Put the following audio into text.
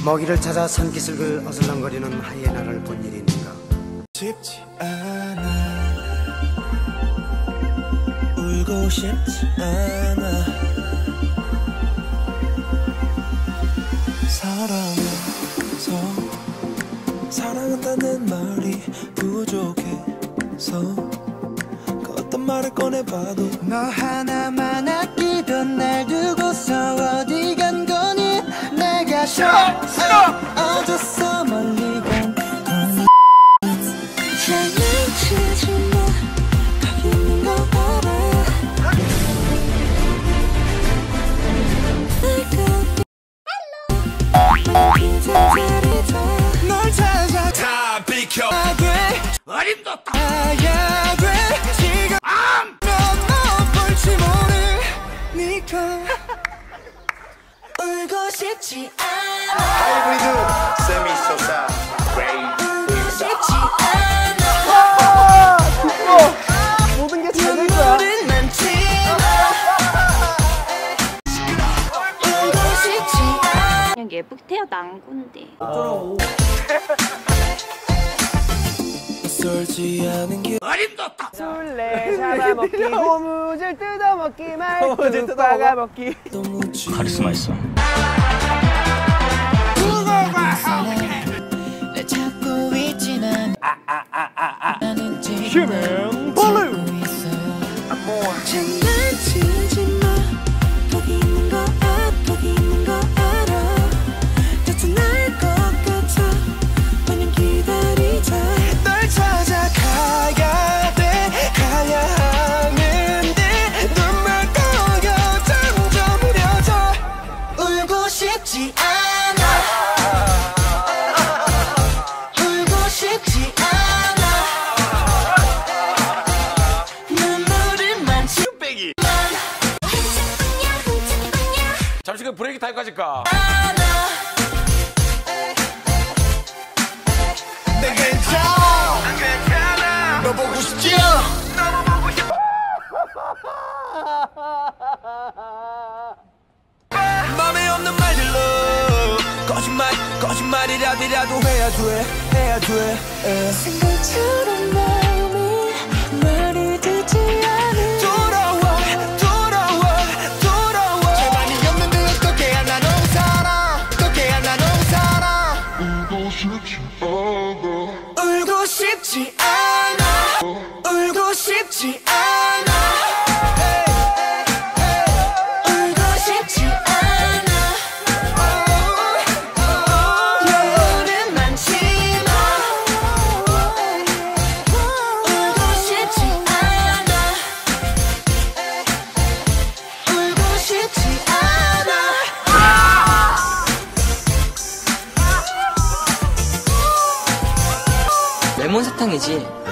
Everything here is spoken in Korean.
먹이를 찾아 산기슭을 어슬렁거리는 하이에나를 본 일이 있는가. 싶지 않아, 울고 싶지 않아. 사랑한다는 말이 부족해서 그 어떤 말을 꺼내봐도 너 하나만 아끼던 날 두고서 어디 간 거니. 내가 어디서 멀리 간 거니. 장난치지 마, 거기 있는 거 알아. 널 찾아 다 비켜 어림도 없다. 아야 돼 지금 넌 볼지 모르니까. 울고 싶지 않아. 하이브리드 세미소사 울고 싶지 않아. 모든 게 잘 될 거야. 눈물은 많지만 울고 싶지 않아. 그냥 예쁘게 태어난 건데. 썰지 않은 게 어림도 없다. 술래 잡아먹기, 고무줄 뜯어먹기, 말뚝 박아먹기. 카리스마 있어. 날 찾고 있진 않아. 나는 지금 블루. 장난치지 마, 거기 있는 거 알아. 거기 있는 거 알아. 나타날 것 같아. 마냥 기다리자. 널 찾아가야 돼. 가야 하는데 눈물 고여 점점 흐려져. 울고 싶지 않아. 울고 싶지 않아. 눈물은 많지만 잠시 그 브레이크 타임 가질까? 내 괜찮아. 너 보고 싶지? 맘에 없는 말들로 거짓말이라도 해야 돼. 생각처럼 마음이 말이 되지 않아. 돌아와. 제발 네 없는데 어떻게 하나 너무 살아. 울고 싶지 않아. 울고 싶지 않아. 울고 싶지 않아. 눈물은 많지만 울고 싶지 않아. 울고 싶지 않아. 레몬 사탕이지.